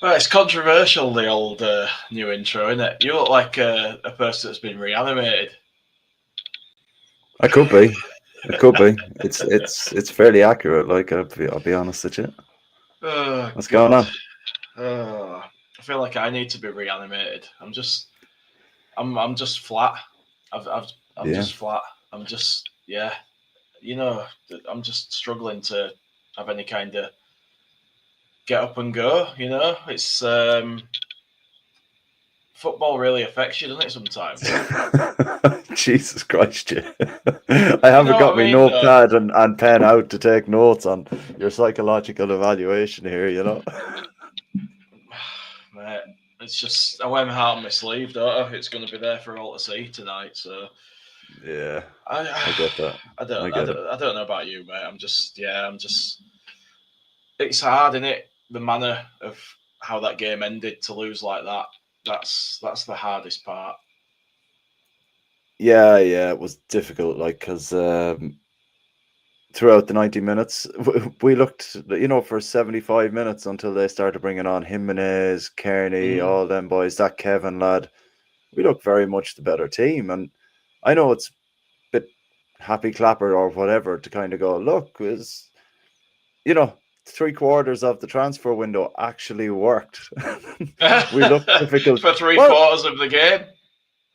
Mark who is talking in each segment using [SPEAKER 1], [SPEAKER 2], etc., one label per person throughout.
[SPEAKER 1] Well, it's controversial, the old new intro, isn't it? You look like a person that's been reanimated.
[SPEAKER 2] I could be. It could be. It's fairly accurate. Like I'll be honest with you.
[SPEAKER 1] Oh
[SPEAKER 2] What's going
[SPEAKER 1] God.
[SPEAKER 2] on?
[SPEAKER 1] Oh, I feel like I need to be reanimated. I'm just flat. I'm
[SPEAKER 2] Yeah.
[SPEAKER 1] just flat. I'm just, yeah. You know, I'm just struggling to have any kind of get up and go. It's football really affects you, doesn't it? Sometimes.
[SPEAKER 2] Jesus Christ, yeah. I
[SPEAKER 1] You know
[SPEAKER 2] haven't
[SPEAKER 1] what
[SPEAKER 2] got
[SPEAKER 1] I
[SPEAKER 2] my
[SPEAKER 1] mean, though.
[SPEAKER 2] notepad and pen out to take notes on your psychological evaluation here,
[SPEAKER 1] Mate, it's just I wear my heart on my sleeve, don't I? It's going to be there for all to see tonight. So
[SPEAKER 2] Yeah,
[SPEAKER 1] I,
[SPEAKER 2] I get that.
[SPEAKER 1] I don't,
[SPEAKER 2] I
[SPEAKER 1] I
[SPEAKER 2] get it.
[SPEAKER 1] don't, I don't know about you, mate. I'm just. It's hard, isn't it? The manner of how that game ended to lose like that. That's the hardest part.
[SPEAKER 2] Yeah, yeah, it was difficult, like, because throughout the 90 minutes, we looked, for 75 minutes until they started bringing on Jimenez, Kearney,
[SPEAKER 1] Mm,
[SPEAKER 2] all them boys, that Kevin lad. We looked very much the better team. And I know it's a bit happy clapper or whatever to kind of go, look, is, you know, 3 quarters of the transfer window actually worked. We looked difficult.
[SPEAKER 1] for three
[SPEAKER 2] Well,
[SPEAKER 1] quarters of the game.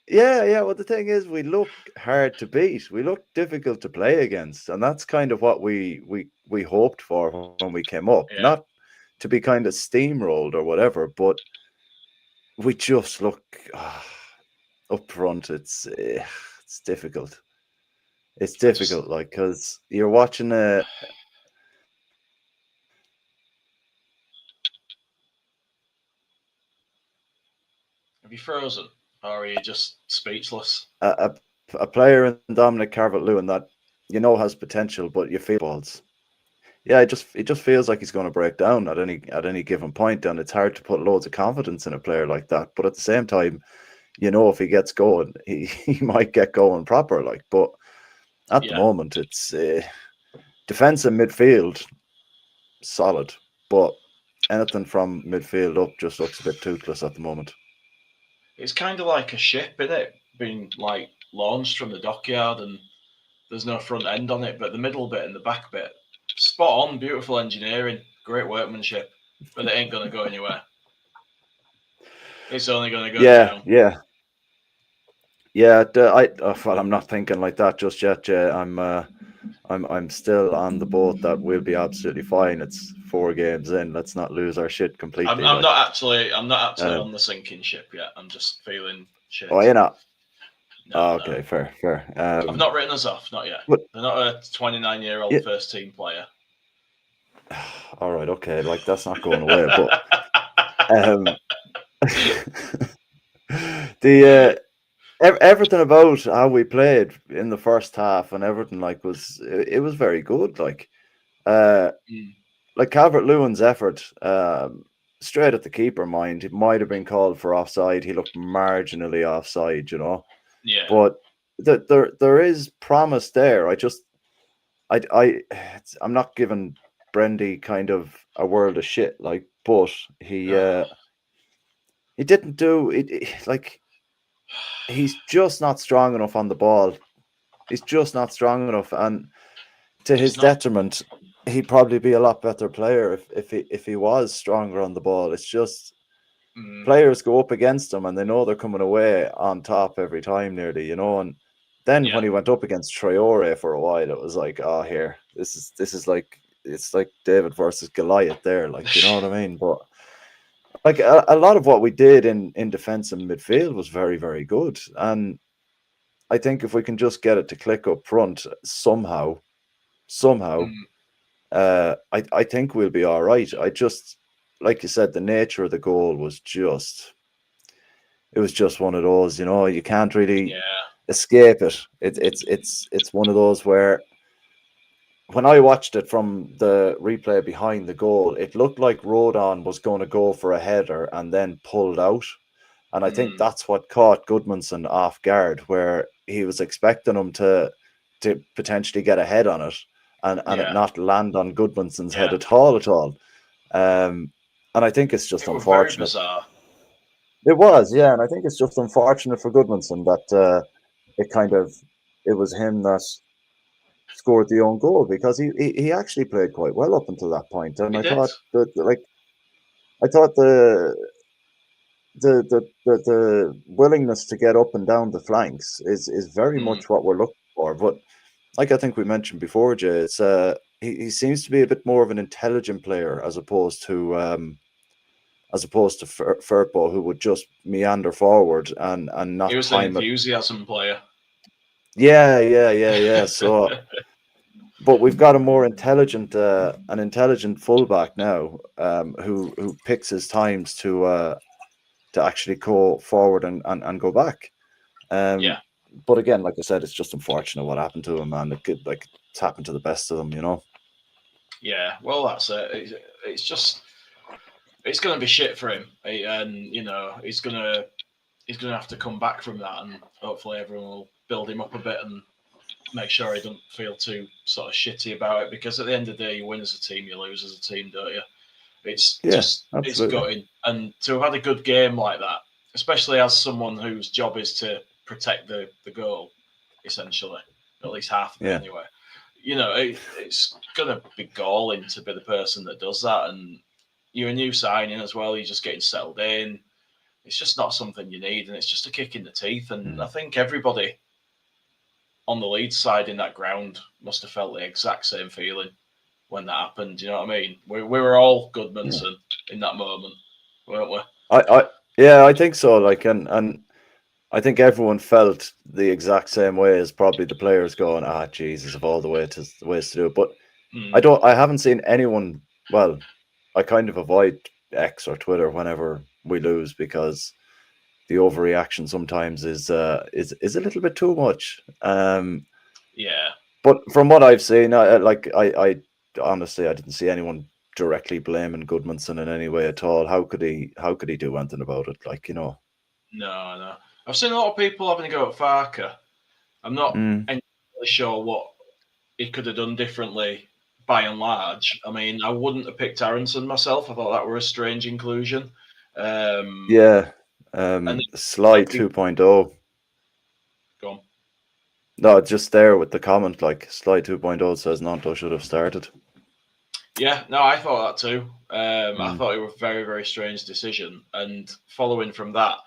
[SPEAKER 2] yeah, yeah. Well, the thing is, we look hard to beat. We look difficult to play against, and that's kind of what we hoped for when we came up. Not
[SPEAKER 1] Yeah,
[SPEAKER 2] to be kind of steamrolled or whatever, but we just look up front. It's difficult. It's
[SPEAKER 1] I just
[SPEAKER 2] difficult, like, because you're watching a.
[SPEAKER 1] have you frozen or are you just speechless?
[SPEAKER 2] A player in Dominic Calvert-Lewin that has potential, but you feel balls. Yeah, it just feels like he's going to break down at any given point, and it's hard to put loads of confidence in a player like that. But at the same time, if he gets going, he might get going proper. Like, but at the
[SPEAKER 1] Yeah,
[SPEAKER 2] moment, it's defense and midfield solid, but anything from midfield up just looks a bit toothless at the moment.
[SPEAKER 1] it's kind of like a ship, isn't it? Being like launched from the dockyard and there's no front end on it, but the middle bit and the back bit, spot on, beautiful engineering, great workmanship, but it ain't gonna go anywhere. It's only gonna go
[SPEAKER 2] Yeah,
[SPEAKER 1] down.
[SPEAKER 2] yeah, yeah. Well, I'm not thinking like that just yet, Jay. I'm still on the boat that we'll be absolutely fine. It's 4 games in. Let's not lose our shit
[SPEAKER 1] I'm,
[SPEAKER 2] completely.
[SPEAKER 1] I'm
[SPEAKER 2] Like,
[SPEAKER 1] not actually I'm not actually
[SPEAKER 2] um,
[SPEAKER 1] on the sinking ship yet. I'm just feeling
[SPEAKER 2] oh,
[SPEAKER 1] shit.
[SPEAKER 2] you're not.
[SPEAKER 1] No,
[SPEAKER 2] Oh,
[SPEAKER 1] no.
[SPEAKER 2] okay, fair, fair.
[SPEAKER 1] I've not written us off, not yet.
[SPEAKER 2] But
[SPEAKER 1] They're not a 29-year-old
[SPEAKER 2] yeah,
[SPEAKER 1] first team player.
[SPEAKER 2] all right, okay. Like that's not going away. But um, the everything about how we played in the first half and everything like it was very good. Uh,
[SPEAKER 1] Mm,
[SPEAKER 2] like Calvert Lewin's effort, straight at the keeper. Mind it might have been called for offside. He looked marginally offside.
[SPEAKER 1] yeah,
[SPEAKER 2] But there is promise there. I'm not giving Brendy kind of a world of shit, like, but
[SPEAKER 1] no.
[SPEAKER 2] he didn't do it. Like, he's just not strong enough on the ball. He's just not strong enough, and to
[SPEAKER 1] It's
[SPEAKER 2] his
[SPEAKER 1] not.
[SPEAKER 2] detriment, he'd probably be a lot better player if he was stronger on the ball. It's just
[SPEAKER 1] Mm,
[SPEAKER 2] players go up against him and they know they're coming away on top every time nearly. And then
[SPEAKER 1] yeah,
[SPEAKER 2] when he went up against Traore for a while, it was like, oh, here, this is like, it's like David versus Goliath there, like, you know what I mean? But like a lot of what we did in defense and midfield was very, very good. And I think if we can just get it to click up front somehow,
[SPEAKER 1] mm,
[SPEAKER 2] I think we'll be all right. I just, like you said, the nature of the goal was just, it was just one of those, you can't really
[SPEAKER 1] yeah,
[SPEAKER 2] escape it. It's one of those where when I watched it from the replay behind the goal, it looked like Rodon was going to go for a header and then pulled out. And I think
[SPEAKER 1] mm,
[SPEAKER 2] that's what caught Goodmanson off guard, where he was expecting him to potentially get a head on it and it
[SPEAKER 1] yeah,
[SPEAKER 2] not land on Goodmanson's head
[SPEAKER 1] yeah.
[SPEAKER 2] at all. Um, And I think it's just
[SPEAKER 1] It was very
[SPEAKER 2] unfortunate.
[SPEAKER 1] bizarre.
[SPEAKER 2] It was, yeah, and I think it's just unfortunate for Goodmanson that it was him that scored the own goal because he actually played quite well up until that point, and
[SPEAKER 1] He did.
[SPEAKER 2] I thought the willingness to get up and down the flanks is very
[SPEAKER 1] Mm.
[SPEAKER 2] much what we're looking for. But like I think we mentioned before, Jay, it's he seems to be a bit more of an intelligent player as opposed to Firpo, who would just meander forward and
[SPEAKER 1] He
[SPEAKER 2] not
[SPEAKER 1] was an
[SPEAKER 2] time it.
[SPEAKER 1] enthusiasm player.
[SPEAKER 2] Yeah. So, but we've got a more intelligent, an intelligent fullback now, who picks his times to actually go forward and go back.
[SPEAKER 1] Yeah.
[SPEAKER 2] But again, like I said, it's just unfortunate what happened to him, man. It's happened to the best of them, you know.
[SPEAKER 1] Yeah. Well, that's it. It's just it's going to be shit for him, and he's gonna have to come back from that, and hopefully everyone will build him up a bit and make sure he doesn't feel too sort of shitty about it. Because at the end of the day, you win as a team, you lose as a team, don't you?
[SPEAKER 2] Yeah,
[SPEAKER 1] It's
[SPEAKER 2] absolutely.
[SPEAKER 1] gutting, and to have had a good game like that, especially as someone whose job is to protect the goal, essentially, at least half of it
[SPEAKER 2] Yeah.
[SPEAKER 1] anyway. It's gonna be galling to be the person that does that, and you're a new signing as well. You're just getting settled in. It's just not something you need, and it's just a kick in the teeth. And I
[SPEAKER 2] Mm.
[SPEAKER 1] think everybody on the Leeds side in that ground must have felt the exact same feeling when that happened. You know what I mean? We were all
[SPEAKER 2] Yeah.
[SPEAKER 1] Goodmanson in that moment, weren't we?
[SPEAKER 2] I yeah, I think so. Like, and I think everyone felt the exact same way as probably the players going, Jesus, of all the ways to do it. But
[SPEAKER 1] Mm,
[SPEAKER 2] I haven't seen anyone. Well, I kind of avoid X or Twitter whenever we lose because the overreaction sometimes is a little bit too much.
[SPEAKER 1] yeah,
[SPEAKER 2] But from what I've seen, I honestly I didn't see anyone directly blaming Goodmanson in any way at all. How could he do anything about it? Like, you know.
[SPEAKER 1] no. I've seen a lot of people having a go at Farker. I'm not
[SPEAKER 2] Mm,
[SPEAKER 1] entirely sure what he could have done differently by and large. I mean, I wouldn't have picked Aronson myself. I thought that were a strange inclusion. Um,
[SPEAKER 2] yeah.
[SPEAKER 1] and
[SPEAKER 2] Sly
[SPEAKER 1] then,
[SPEAKER 2] 2.0.
[SPEAKER 1] go on.
[SPEAKER 2] No, just there with the comment, like Sly 2.0 says Nanto should have started.
[SPEAKER 1] Yeah, no, I thought that too. I
[SPEAKER 2] Mm,
[SPEAKER 1] thought it was a very, very strange decision. And following from that,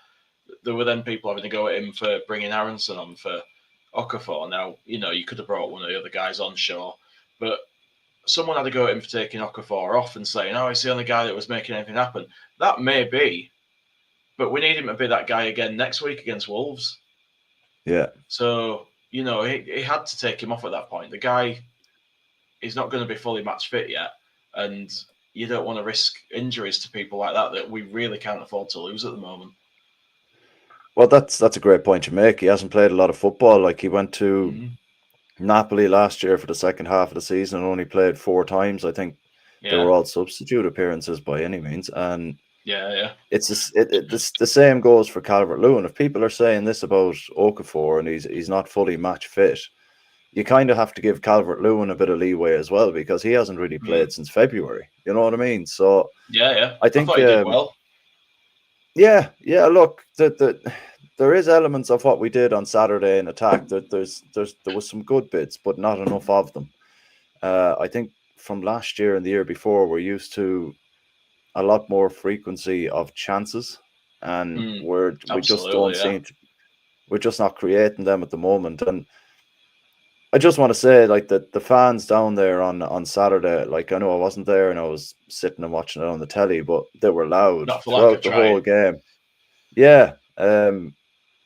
[SPEAKER 1] there were then people having to go at him for bringing Aronson on for Okafor. Now, you could have brought one of the other guys on, sure, but someone had to go at him for taking Okafor off and saying, "Oh, he's the only guy that was making anything happen." That may be, but we need him to be that guy again next week against Wolves.
[SPEAKER 2] yeah.
[SPEAKER 1] So he had to take him off at that point. The guy is not going to be fully match fit yet, and you don't want to risk injuries to people like that we really can't afford to lose at the moment.
[SPEAKER 2] Well, that's a great point to make. He hasn't played a lot of football. Like, he went to
[SPEAKER 1] Mm-hmm.
[SPEAKER 2] Napoli last year for the second half of the season and only played 4 times. I think they were
[SPEAKER 1] Yeah,
[SPEAKER 2] all substitute appearances by any means. And
[SPEAKER 1] yeah.
[SPEAKER 2] the same goes for Calvert Lewin. If people are saying this about Okafor and he's not fully match fit, you kind of have to give Calvert Lewin a bit of leeway as well because he hasn't really
[SPEAKER 1] Mm.
[SPEAKER 2] played since February. You know what I mean? So
[SPEAKER 1] Yeah.
[SPEAKER 2] I
[SPEAKER 1] I
[SPEAKER 2] think,
[SPEAKER 1] thought he did well.
[SPEAKER 2] yeah. Look, there is elements of what we did on Saturday in attack. There was some good bits, but not enough of them. I think from last year and the year before, we're used to a lot more frequency of chances, and
[SPEAKER 1] Mm.
[SPEAKER 2] we just don't
[SPEAKER 1] Absolutely, yeah.
[SPEAKER 2] seem to, we're just not creating them at the moment. And I just want to say, like, the fans down there on Saturday, like, I know I wasn't there and I was sitting and watching it on the telly, but they were loud
[SPEAKER 1] Not for lack of
[SPEAKER 2] throughout the whole
[SPEAKER 1] trying.
[SPEAKER 2] game. Yeah,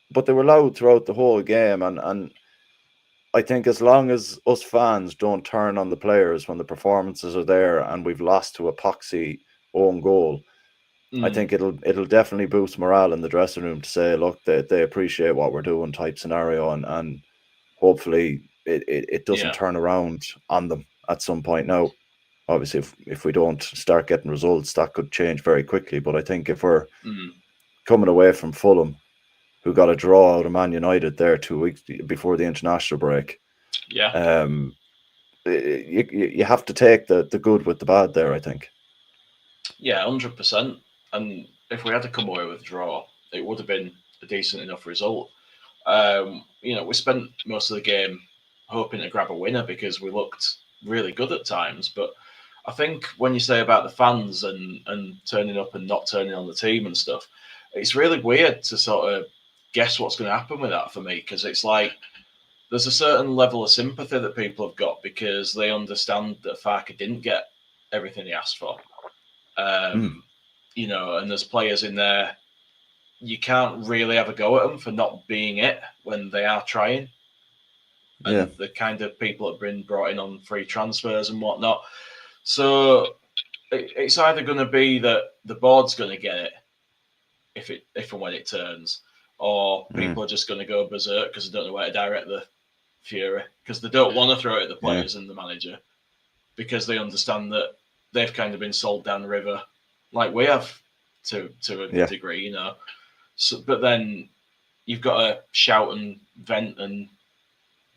[SPEAKER 2] but they were loud throughout the whole game, and I think as long as us fans don't turn on the players when the performances are there and we've lost to a poxy own goal, I
[SPEAKER 1] Mm.
[SPEAKER 2] think it'll definitely boost morale in the dressing room to say, look, they appreciate what we're doing type scenario, and hopefully it doesn't
[SPEAKER 1] Yeah.
[SPEAKER 2] turn around on them at some point. Now, obviously, if we don't start getting results, that could change very quickly. But I think if we're
[SPEAKER 1] Mm.
[SPEAKER 2] coming away from Fulham, who got a draw out of Man United there 2 weeks before the international break,
[SPEAKER 1] Yeah.
[SPEAKER 2] um, you have to take the good with the bad there, I think.
[SPEAKER 1] Yeah, 100%. And if we had to come away with a draw, it would have been a decent enough result. We spent most of the game hoping to grab a winner because we looked really good at times. But I think when you say about the fans and turning up and not turning on the team and stuff, it's really weird to sort of guess what's going to happen with that for me, because it's like there's a certain level of sympathy that people have got because they understand that Farke didn't get everything he asked for.
[SPEAKER 2] Mm.
[SPEAKER 1] And there's players in there you can't really have a go at them for not being it when they are trying.
[SPEAKER 2] Yeah.
[SPEAKER 1] And the kind of people that have been brought in on free transfers and whatnot. So it's either going to be that the board's going to get it if and when it turns, or
[SPEAKER 2] Mm.
[SPEAKER 1] people are just going to go berserk because they don't know where to direct the fury, because they don't want to throw it at the
[SPEAKER 2] Yeah.
[SPEAKER 1] players and the manager, because they understand that they've kind of been sold down the river like we have to a
[SPEAKER 2] Yeah.
[SPEAKER 1] degree, So, but then you've got to shout and vent and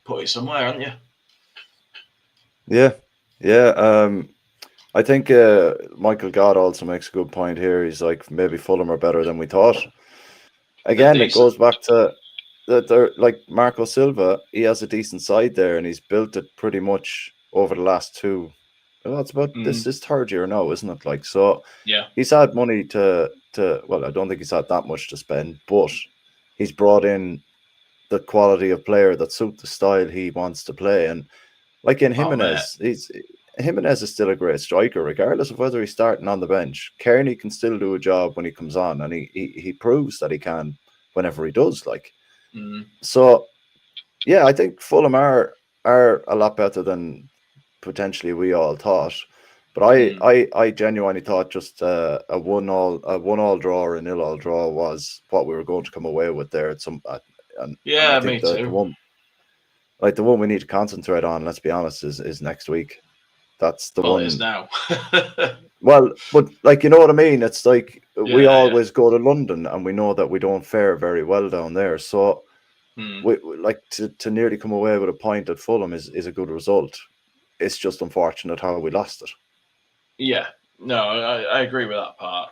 [SPEAKER 1] put it somewhere, haven't you?
[SPEAKER 2] Yeah. Yeah. I think Michael Gott also makes a good point here. He's like, maybe Fulham are better than we thought.
[SPEAKER 1] They're
[SPEAKER 2] Again, it
[SPEAKER 1] decent.
[SPEAKER 2] goes back to that they're like Marco Silva. He has a decent side there, and he's built it pretty much over the last two. Well, it's about this is third year now, isn't it? Like, so
[SPEAKER 1] Yeah.
[SPEAKER 2] he's had money to. Well, I don't think he's had that much to spend, but he's brought in the quality of player that suit the style he wants to play. And like in
[SPEAKER 1] Oh, mate.
[SPEAKER 2] Jimenez is still a great striker, regardless of whether he's starting on the bench. Kearney can still do a job when he comes on, and he proves that he can whenever he does. Like, so yeah, I think Fulham are a lot better than potentially we all thought. But I genuinely thought just a 1-1 draw or a 0-0 draw was what we were going to come away with there at some. And I
[SPEAKER 1] Yeah,
[SPEAKER 2] think
[SPEAKER 1] me
[SPEAKER 2] the
[SPEAKER 1] too.
[SPEAKER 2] one we need to concentrate on, let's be honest, is next week. That's the
[SPEAKER 1] Well, it is
[SPEAKER 2] one.
[SPEAKER 1] now.
[SPEAKER 2] Well, but like, you know what I mean? It's like we
[SPEAKER 1] Yeah, yeah.
[SPEAKER 2] always go to London and we know that we don't fare very well down there. So we like to nearly come away with a point at Fulham is a good result. It's just unfortunate how we lost it.
[SPEAKER 1] Yeah. No, I agree with that part.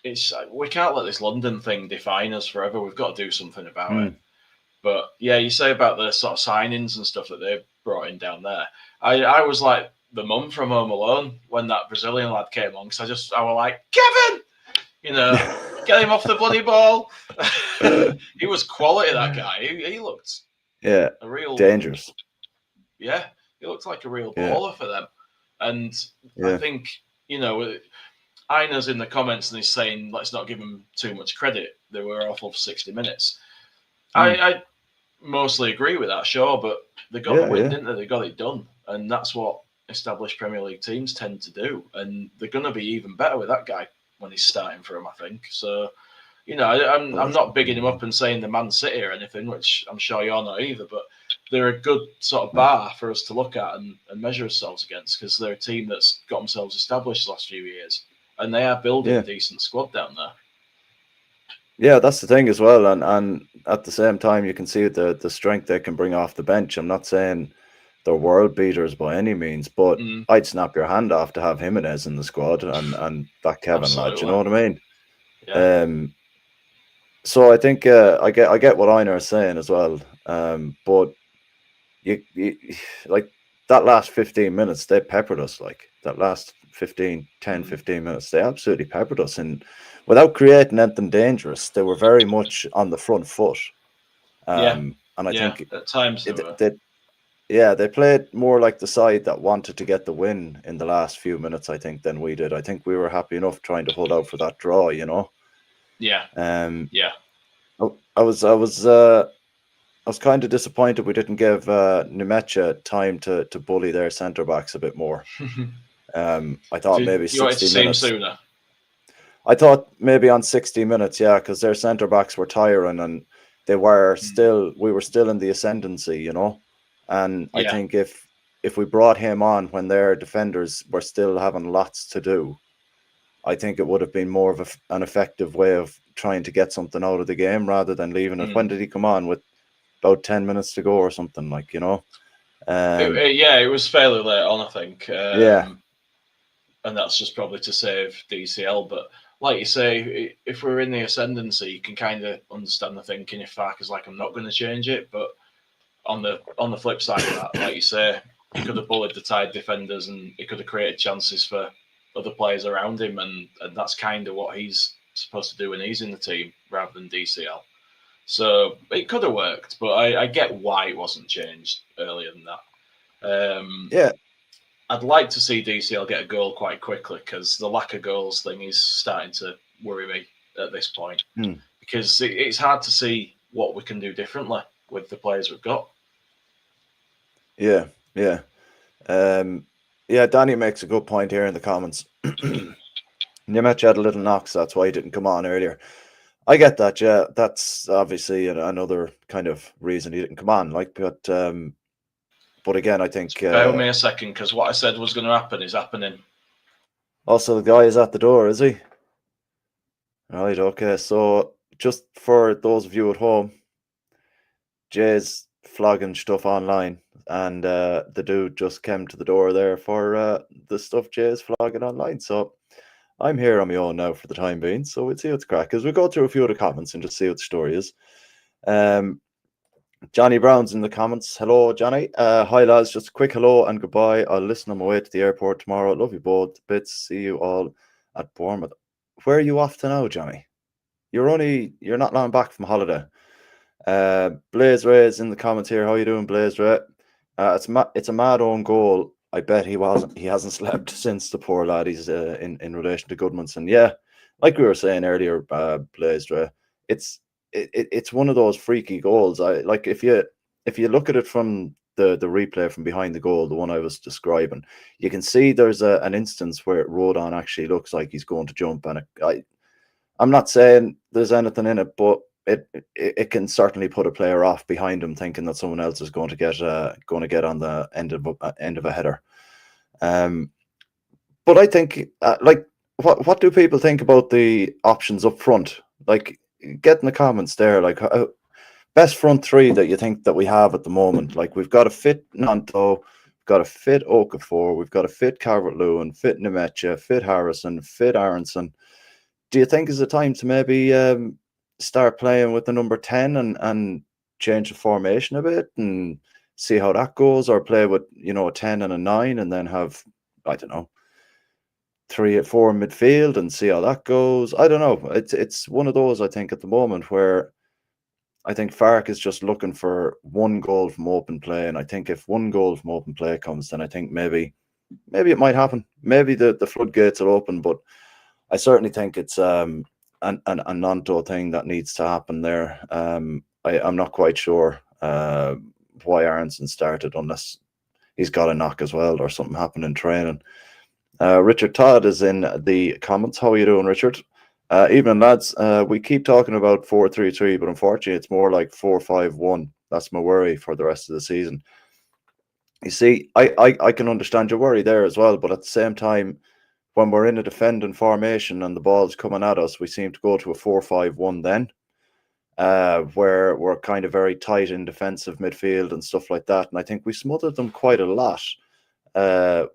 [SPEAKER 1] It's we can't let this London thing define us forever. We've got to do something about it. But yeah, you say about the sort of signings and stuff that they've brought in down there. I was like the mum from Home Alone when that Brazilian lad came on, because I was like, Kevin, get him off the bloody ball. He was quality, that guy. He looked
[SPEAKER 2] Yeah,
[SPEAKER 1] a real
[SPEAKER 2] dangerous.
[SPEAKER 1] Yeah, he looked like a real
[SPEAKER 2] Yeah,
[SPEAKER 1] baller for them. And I
[SPEAKER 2] yeah,
[SPEAKER 1] think Ina's in the comments and he's saying let's not give them too much credit. They were awful for 60 minutes. I mostly agree with that, sure, but they got the
[SPEAKER 2] yeah,
[SPEAKER 1] win,
[SPEAKER 2] yeah.
[SPEAKER 1] didn't they? They got it done, and that's what established Premier League teams tend to do. And they're going to be even better with that guy when he's starting for them, I think. So, I'm not bigging him up and saying the Man City or anything, which I'm sure you're not either, but they're a good sort of bar for us to look at and measure ourselves against, because they're a team that's got themselves established the last few years, and they are building
[SPEAKER 2] Yeah.
[SPEAKER 1] a decent squad down there.
[SPEAKER 2] Yeah, that's the thing as well, and at the same time, you can see the strength they can bring off the bench. I'm not saying they're world beaters by any means, but I'd snap your hand off to have Jimenez in the squad and that Kevin lad. You
[SPEAKER 1] Absolutely.
[SPEAKER 2] know what I mean?
[SPEAKER 1] Yeah.
[SPEAKER 2] So I think I get what Einar is saying as well. But you like that last 15 minutes, they peppered us. Like that last 10, 15 minutes, they absolutely peppered us, and without creating anything dangerous, they were very much on the front foot. And I think
[SPEAKER 1] At times they were.
[SPEAKER 2] they played more like the side that wanted to get the win in the last few minutes, I think, than we did. I think we were happy enough trying to hold out for that draw,
[SPEAKER 1] Yeah. Yeah.
[SPEAKER 2] I was kind of disappointed we didn't give Nemecha time to bully their centre backs a bit more. I thought maybe
[SPEAKER 1] you wanted to
[SPEAKER 2] 60
[SPEAKER 1] see him
[SPEAKER 2] minutes.
[SPEAKER 1] sooner?
[SPEAKER 2] I thought maybe on 60 minutes, yeah, because their centre backs were tiring and we were still in the ascendancy, And I think if we brought him on when their defenders were still having lots to do, I think it would have been more of an effective way of trying to get something out of the game rather than leaving it. When did he come on? With about 10 minutes to go or something,
[SPEAKER 1] It was fairly late on, I think.
[SPEAKER 2] Yeah.
[SPEAKER 1] and that's just probably to save DCL. But like you say, if we're in the ascendancy, you can kind of understand the thinking if Farker's like, I'm not going to change it. But on the flip side of that, like you say, he could have bullied the tied defenders and he could have created chances for other players around him, and that's kind of what he's supposed to do when he's in the team rather than DCL. So it could have worked, but I get why it wasn't changed earlier than that.
[SPEAKER 2] Yeah.
[SPEAKER 1] I'd like to see DCL get a goal quite quickly because the lack of goals thing is starting to worry me at this point. Because it's hard to see what we can do differently with the players we've got.
[SPEAKER 2] Yeah, yeah. Yeah, Danny makes a good point here in the comments. Nimetch had a little knock, so that's why he didn't come on earlier. I get that, yeah. That's obviously another kind of reason he didn't come on. But again, I think...
[SPEAKER 1] Bear with me a second, because what I said was going to happen is happening.
[SPEAKER 2] Also, the guy is at the door, is he? Right, okay. So, just for those of you at home, Jay's flogging stuff online, and the dude just came to the door there for the stuff Jay's flogging online. So, I'm here on my own now for the time being, so we'll see what's crack. As we go through a few of the comments and just see what the story is. Johnny Brown's in the comments. Hello, Johnny. Hi, lads. Just a quick hello and goodbye. I'll listen on my way to the airport tomorrow. Love you both. Bits. See you all at Bournemouth. Where are you off to now, Johnny? You're not long back from holiday. Blaze Ray is in the comments here. How you doing, Blaze Ray? It's a mad own goal. I bet he hasn't slept since, the poor lad. He's in relation to Goodmanson. Yeah, like we were saying earlier, Blaze Ray, it's one of those freaky goals. If you look at it from the replay from behind the goal, the one I was describing, you can see there's an instance where Rodon actually looks like he's going to jump, and I'm not saying there's anything in it, but it can certainly put a player off behind him, thinking that someone else is going to get on the end of a header. But I think what do people think about the options up front? Like, get in the comments there. Like, best front three that you think that we have at the moment. Like, we've got a fit Nanto, we've got a fit Okafor, we've got a fit Calvert-Lewin, fit Nemecha, fit Harrison, fit Aronson. Do you think is the time to maybe start playing with the number 10 and change the formation a bit and see how that goes, or play with a 10 and a 9 and then have, I don't know, 3 at 4 in midfield and see how that goes? I don't know. It's one of those, I think, at the moment where I think Fark is just looking for one goal from open play, and I think if one goal from open play comes, then I think maybe it might happen. Maybe the floodgates will open, but I certainly think it's a Nanto thing that needs to happen there. I'm not quite sure why Aronson started, unless he's got a knock as well or something happened in training. Richard Todd is in the comments. How are you doing, Richard? Evening, lads. We keep talking about 4-3-3, but unfortunately it's more like 4-5-1. That's my worry for the rest of the season. You see, I can understand your worry there as well, but at the same time, when we're in a defending formation and the ball's coming at us, we seem to go to a 4-5-1 then, where we're kind of very tight in defensive midfield and stuff like that. And I think we smothered them quite a lot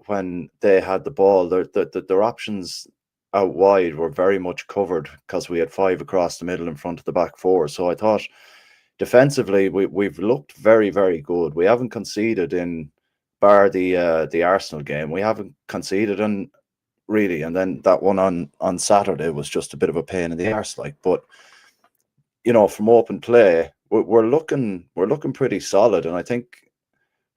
[SPEAKER 2] when they had the ball. Their options out wide were very much covered because we had 5 across the middle in front of the back 4. So I thought defensively we've looked very, very good. We haven't conceded in, bar the Arsenal game. We haven't conceded in, really, and then that one on Saturday was just a bit of a pain in the arse. But from open play, we're looking pretty solid, and I think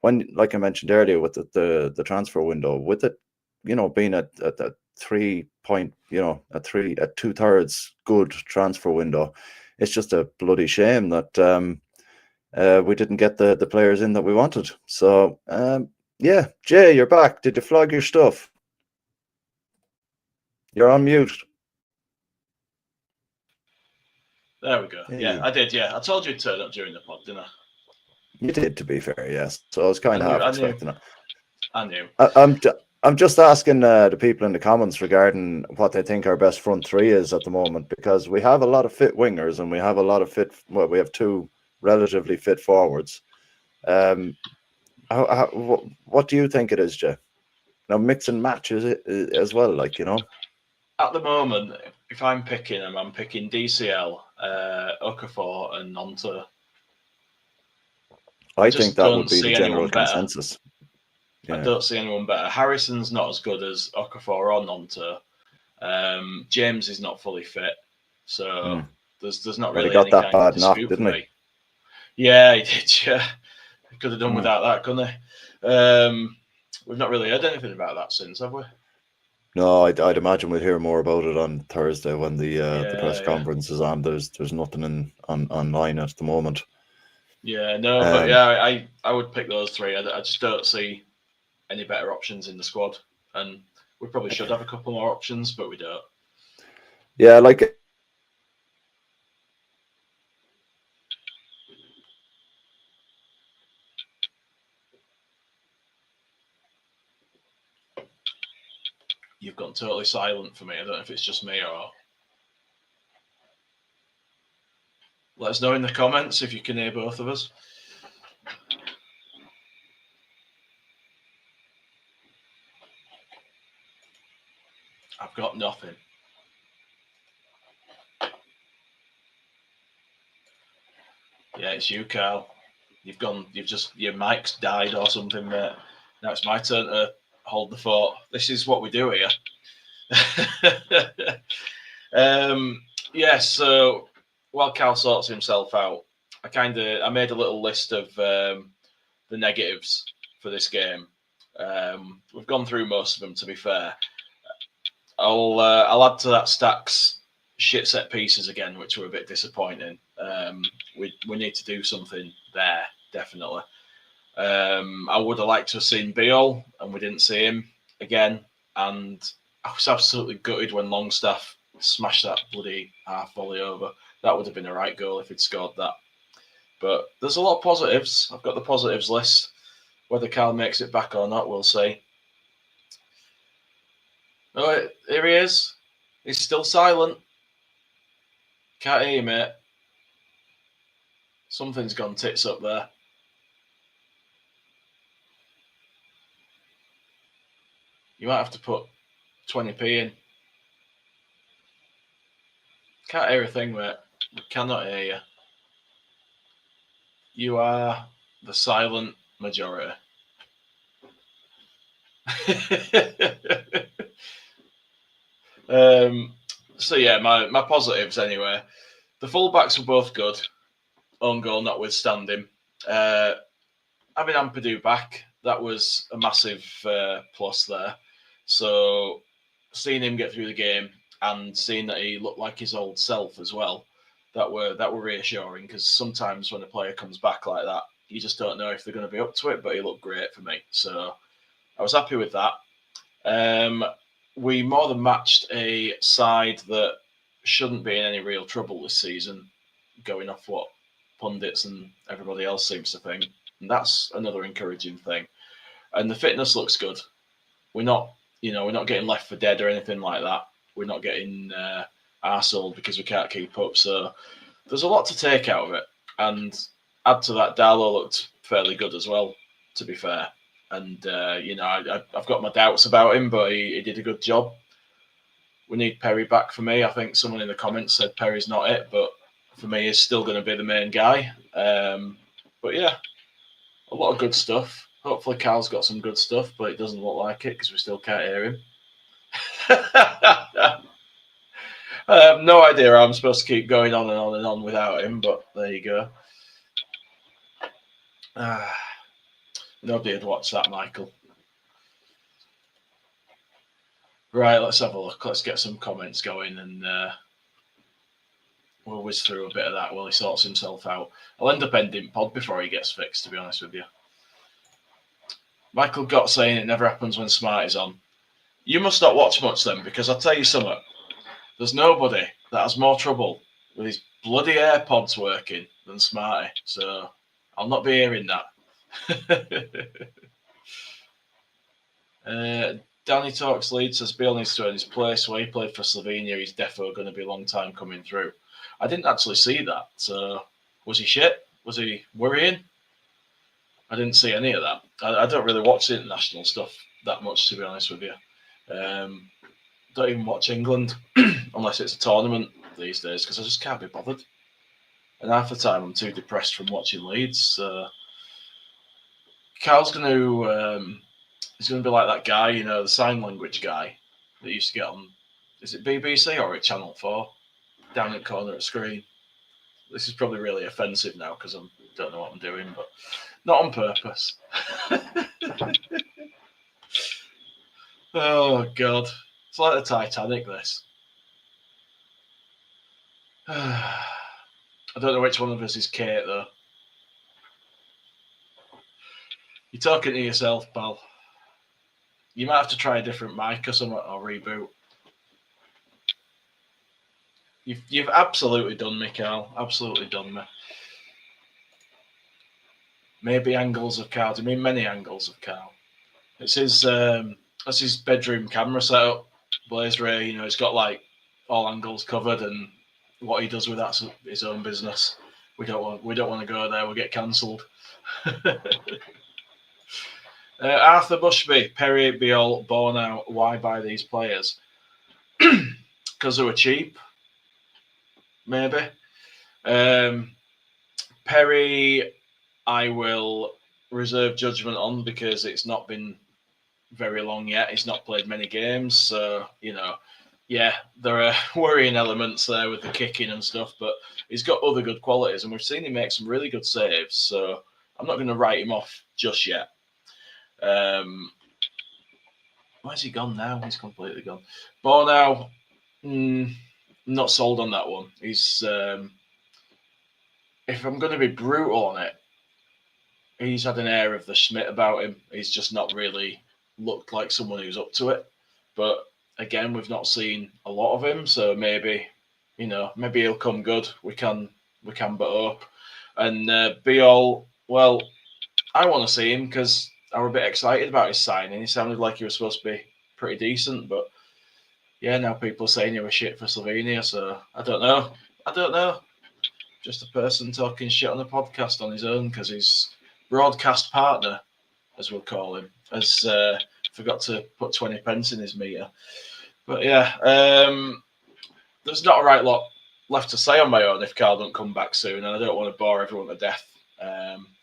[SPEAKER 2] when, like I mentioned earlier, with the transfer window, with it, being at 3 point, at 2/3 good transfer window, it's just a bloody shame that we didn't get the players in that we wanted. So yeah, Jay, you're back. Did you flog your stuff? You're on mute.
[SPEAKER 1] There we go. Hey. Yeah, I did. Yeah, I told you to turn up during the pod, didn't I?
[SPEAKER 2] You did, to be fair, yes. So I was kind of half expecting it.
[SPEAKER 1] I knew.
[SPEAKER 2] I'm just asking the people in the comments regarding what they think our best front three is at the moment, because we have a lot of fit wingers and we have a lot of fit. Well, we have 2 relatively fit forwards. What do you think it is, Jay? mix and match as well. Like, you know,
[SPEAKER 1] At the moment, if I'm picking them, I'm picking DCL, Okafor, and Nonto. I
[SPEAKER 2] I think
[SPEAKER 1] just
[SPEAKER 2] that would
[SPEAKER 1] don't
[SPEAKER 2] be the
[SPEAKER 1] see
[SPEAKER 2] general
[SPEAKER 1] anyone better.
[SPEAKER 2] consensus.
[SPEAKER 1] I
[SPEAKER 2] Yeah.
[SPEAKER 1] don't see anyone better. Harrison's not as good as Okafor or Nonto. James is not fully fit, so there's not
[SPEAKER 2] But he
[SPEAKER 1] really
[SPEAKER 2] got
[SPEAKER 1] any
[SPEAKER 2] that
[SPEAKER 1] kind of
[SPEAKER 2] bad knock,
[SPEAKER 1] dispute for
[SPEAKER 2] didn't he?
[SPEAKER 1] me. Yeah, he did. Yeah, he could have done
[SPEAKER 2] Mm.
[SPEAKER 1] without that, couldn't he? We've not really heard anything about that since, have we?
[SPEAKER 2] No, I'd imagine we'll hear more about it on Thursday when the press
[SPEAKER 1] Yeah.
[SPEAKER 2] conference is on. There's nothing online at the moment.
[SPEAKER 1] Yeah, no, but yeah, I would pick those three. I just don't see any better options in the squad, and we probably should have a couple more options, but we don't.
[SPEAKER 2] Yeah, like.
[SPEAKER 1] You've gone totally silent for me. I don't know if it's just me or. Let us know in the comments if you can hear both of us. I've got nothing. Yeah, it's you, Karl. Your mic's died or something, mate. Now it's my turn to hold the fort. This is what we do here. Yeah, so while Karl sorts himself out, I made a little list of the negatives for this game. We've gone through most of them, to be fair. I'll add to that Stacks shit set pieces again, which were a bit disappointing. We need to do something there, definitely. I would have liked to have seen Beal, and we didn't see him again. And I was absolutely gutted when Longstaff smashed that bloody half volley over. That would have been a right goal if he'd scored that. But there's a lot of positives. I've got the positives list. Whether Karl makes it back or not, we'll see. Oh, here he is. He's still silent. Can't hear you, mate. Something's gone tits up there. You might have to put 20p in. Can't hear a thing, mate. We cannot hear you. You are the silent majority. So yeah, my positives anyway. The fullbacks were both good. Own goal notwithstanding. Having Ampadu back, that was a massive plus there. So seeing him get through the game and seeing that he looked like his old self as well, that were reassuring, because sometimes when a player comes back like that, you just don't know if they're going to be up to it. But he looked great for me, so I was happy with that. We more than matched a side that shouldn't be in any real trouble this season, going off what pundits and everybody else seems to think. And that's another encouraging thing. And the fitness looks good. We're not getting left for dead or anything like that. We're not getting arseholed because we can't keep up. So there's a lot to take out of it. And add to that, Darlow looked fairly good as well, to be fair. And I've got my doubts about him, but he did a good job. We need Perry back for me. I think someone in the comments said Perry's not it, but for me, he's still going to be the main guy. But yeah, a lot of good stuff. Hopefully, Karl's got some good stuff, but it doesn't look like it because we still can't hear him. I have no idea how I'm supposed to keep going on and on and on without him, but there you go. Nobody had watched that, Michael. Right, let's have a look. Let's get some comments going, and we'll whiz through a bit of that while he sorts himself out. I'll end up ending pod before he gets fixed, to be honest with you. Michael Gott saying it never happens when Smart is on. You must not watch much then, because I'll tell you something. There's nobody that has more trouble with his bloody AirPods working than Smarty. So I'll not be hearing that. Danny Talks Leeds says Beale needs to earn his place. Where he played for Slovenia, he's defo going to be a long time coming through. I didn't actually see that. So was he shit? Was he worrying? I didn't see any of that. I don't really watch the international stuff that much, to be honest with you. Don't even watch England unless it's a tournament these days because I just can't be bothered. And half the time I'm too depressed from watching Leeds. Carl's going to he's going to be like that guy, the sign language guy that used to get on. Is it BBC or Channel 4? Down in the corner of the screen. This is probably really offensive now because I don't know what I'm doing, but not on purpose. Oh, God. It's like the Titanic, this. I don't know which one of us is Kate, though. You're talking to yourself, pal. You might have to try a different mic or something, or reboot. You've absolutely done me, Karl. Absolutely done me. Maybe angles of Karl. Do you mean many angles of Karl? It's his that's his bedroom camera setup. Blaze Ray, he's got like all angles covered, and what he does with that's his own business. We don't want to go there. We'll get cancelled. Arthur Bushby, Perry, Biol, Bornau. Why buy these players? Because they were cheap, maybe. Perry, I will reserve judgment on because it's not been very long yet. He's not played many games, so there are worrying elements there with the kicking and stuff, but he's got other good qualities, and we've seen him make some really good saves, so I'm not going to write him off just yet. Where's he gone now? He's completely gone. Bornau, not sold on that one. He's if I'm going to be brutal on it, he's had an air of the Schmidt about him. He's just not really looked like someone who's up to it. But again, we've not seen a lot of him, so maybe he'll come good. We can but hope. And Biol, well, I want to see him because I was a bit excited about his signing. He sounded like he was supposed to be pretty decent, but yeah, now people are saying he was shit for Slovenia, so I don't know. Just a person talking shit on a podcast on his own because his broadcast partner, as we'll call him, has forgot to put 20 pence in his meter. But yeah, there's not a right lot left to say on my own if Karl don't come back soon, and I don't want to bore everyone to death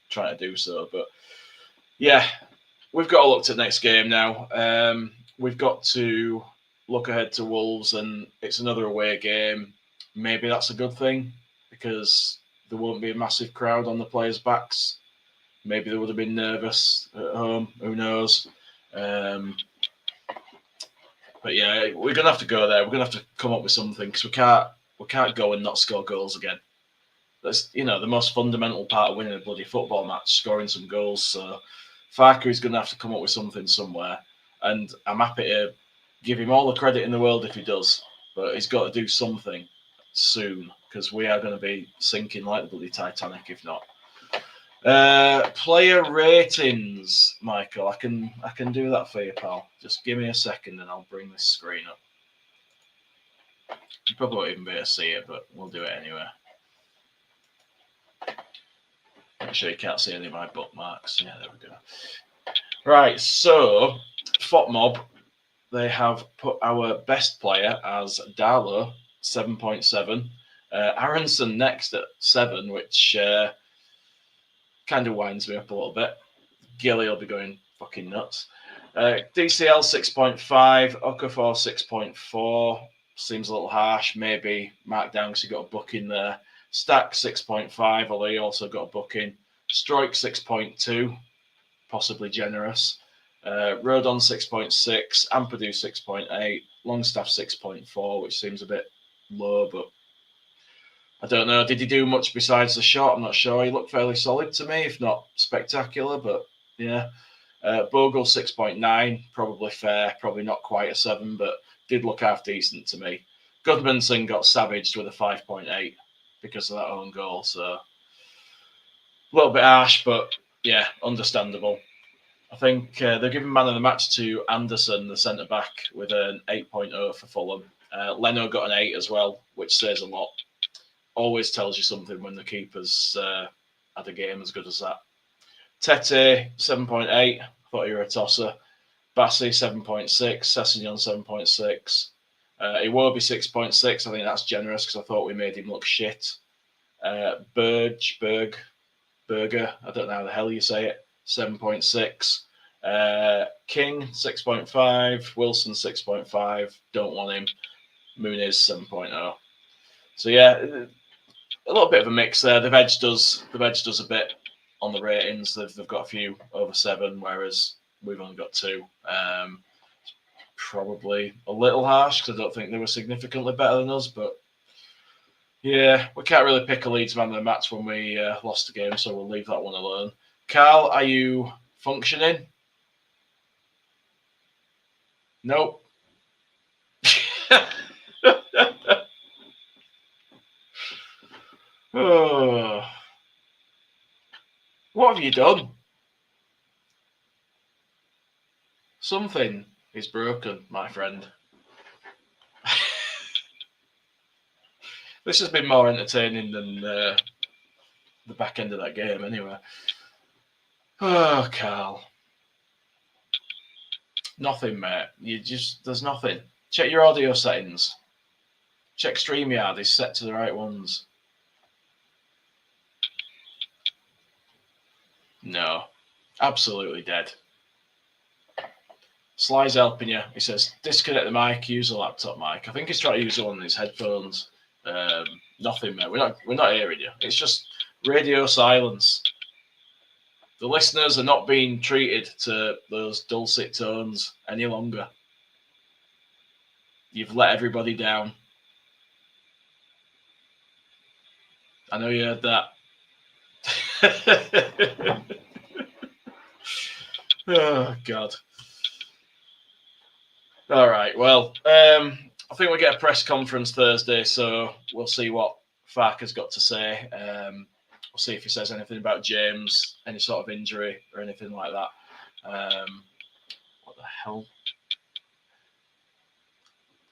[SPEAKER 1] trying to do so. But yeah, we've got to look to the next game now. We've got to look ahead to Wolves, and it's another away game. Maybe that's a good thing because there won't be a massive crowd on the players' backs. Maybe they would have been nervous at home. Who knows? But yeah, we're gonna have to go there. We're gonna have to come up with something because we can't go and not score goals again. That's the most fundamental part of winning a bloody football match, scoring some goals. So Farker is gonna have to come up with something somewhere, and I'm happy to give him all the credit in the world if he does. But he's got to do something soon because we are going to be sinking like the bloody Titanic if not. Player ratings, Michael. I can do that for you, pal. Just give me a second and I'll bring this screen up. You probably won't even be able to see it, but we'll do it anyway. Make sure you can't see any of my bookmarks. Yeah, there we go. Right, so FotMob, they have put our best player as Darlow, 7.7. Aronson next at 7, which kind of winds me up a little bit. Gilly will be going fucking nuts. DCL 6.5, Okafor 6.4. Seems a little harsh. Maybe mark down because he got a booking there. Stack 6.5, although he also got a booking. Stroik 6.2, possibly generous. Rodon 6.6, Ampadu 6.8, Longstaff 6.4, which seems a bit low, but I don't know. Did he do much besides the shot? I'm not sure. He looked fairly solid to me, if not spectacular, but yeah. Bogle 6.9, probably fair, probably not quite a 7, but did look half decent to me. Goodmanson got savaged with a 5.8 because of that own goal, so a little bit harsh, but yeah, understandable. I think they're giving man of the match to Anderson, the centre-back, with an 8.0 for Fulham. Leno got an 8 as well, which says a lot. Always tells you something when the keeper's had a game as good as that. Tete, 7.8. Thought he were a tosser. Bassi 7.6, Sessegnon 7.6. Iwobi 6.6. I think that's generous because I thought we made him look shit. Berger, I don't know how the hell you say it, 7.6. King 6.5. Wilson 6.5. Don't want him. Muniz 7.0. So yeah, a little bit of a mix there. The Veg does a bit on the ratings. They've got a few over 7, whereas we've only got 2. Probably a little harsh because I don't think they were significantly better than us, but yeah, we can't really pick a Leeds man of the match when we lost the game, so we'll leave that one alone. Karl, are you functioning? Nope. Oh. What have you done? Something is broken, my friend. This has been more entertaining than the back end of that game, anyway. Oh, Karl. Nothing, mate. There's nothing. Check your audio settings. Check StreamYard is set to the right ones. No. Absolutely dead. Sly's helping you. He says, disconnect the mic, use a laptop mic. I think he's trying to use one of his headphones. Nothing, mate. We're not hearing you. It's just radio silence. The listeners are not being treated to those dulcet tones any longer. You've let everybody down. I know you heard that. Oh, God. All right. Well, I think we'll get a press conference Thursday, so we'll see what Farke's got to say. We'll see if he says anything about James, any sort of injury or anything like that. What the hell?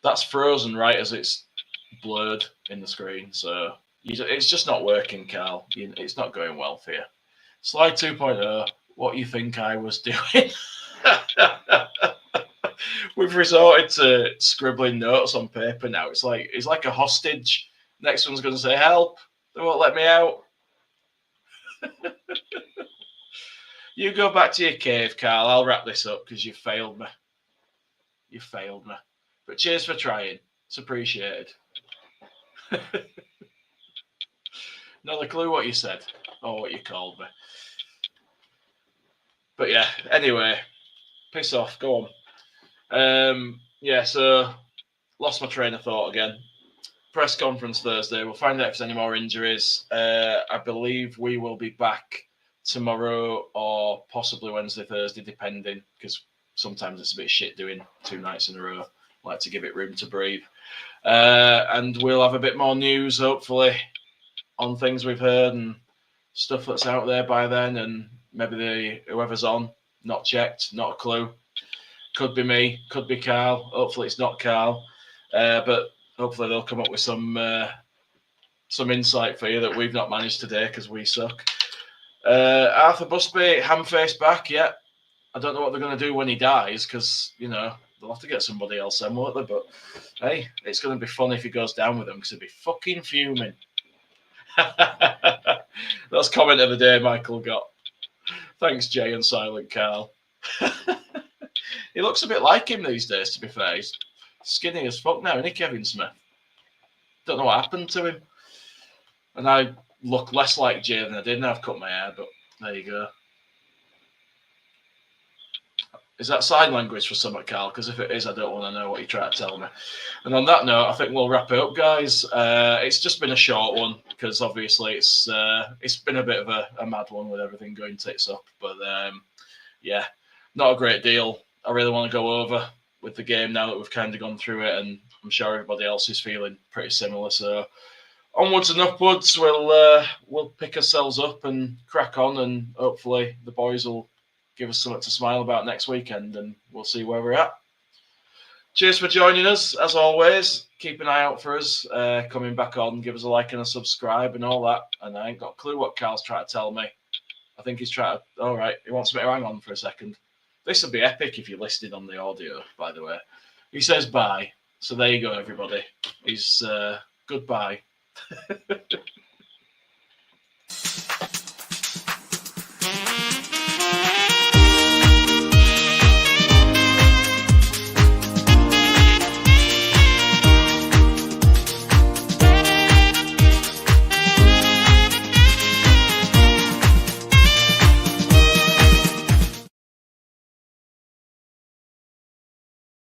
[SPEAKER 1] That's frozen right as it's blurred in the screen, so it's just not working, Karl. It's not going well for you. Slide 2.0, what you think I was doing? We've resorted to scribbling notes on paper now. It's like a hostage. Next one's going to say, help. They won't let me out. You go back to your cave, Karl. I'll wrap this up because you failed me. You failed me. But cheers for trying. It's appreciated. Not a clue what you said or what you called me. But yeah, anyway, piss off. Go on. Yeah, so lost my train of thought again. Press conference Thursday. We'll find out if there's any more injuries. I believe we will be back tomorrow or possibly Wednesday, Thursday, depending, because sometimes it's a bit shit doing 2 nights in a row. I like to give it room to breathe. And we'll have a bit more news, hopefully, on things we've heard and stuff that's out there by then. And maybe whoever's on, not checked, not a clue. Could be me, could be Karl. Hopefully it's not Karl. But hopefully they'll come up with some insight for you that we've not managed today because we suck. Arthur Busby, ham-face back, yeah. I don't know what they're going to do when he dies because, they'll have to get somebody else then, won't they? But, hey, it's going to be fun if he goes down with them because he'll be fucking fuming. That's comment of the day Michael got. Thanks, Jay and Silent Karl. He looks a bit like him these days, to be fair. He's skinny as fuck now, isn't he, Kevin Smith? Don't know what happened to him. And I look less like Jay than I did, and I've cut my hair, but there you go. Is that sign language for something, Karl? Because if it is, I don't want to know what you're trying to tell me. And on that note, I think we'll wrap it up, guys. It's just been a short one because obviously it's been a bit of a mad one with everything going tits up. But yeah, not a great deal. I really want to go over with the game now that we've kind of gone through it, and I'm sure everybody else is feeling pretty similar. So onwards and upwards, we'll pick ourselves up and crack on, and hopefully the boys will give us something to smile about next weekend, and we'll see where we're at. Cheers for joining us, as always. Keep an eye out for us coming back on. Give us a like and a subscribe and all that. And I ain't got a clue what Karl's trying to tell me. I think he's trying to... All right, he wants me to hang on for a second. This will be epic if you're listening on the audio, by the way. He says bye. So there you go, everybody. He's goodbye.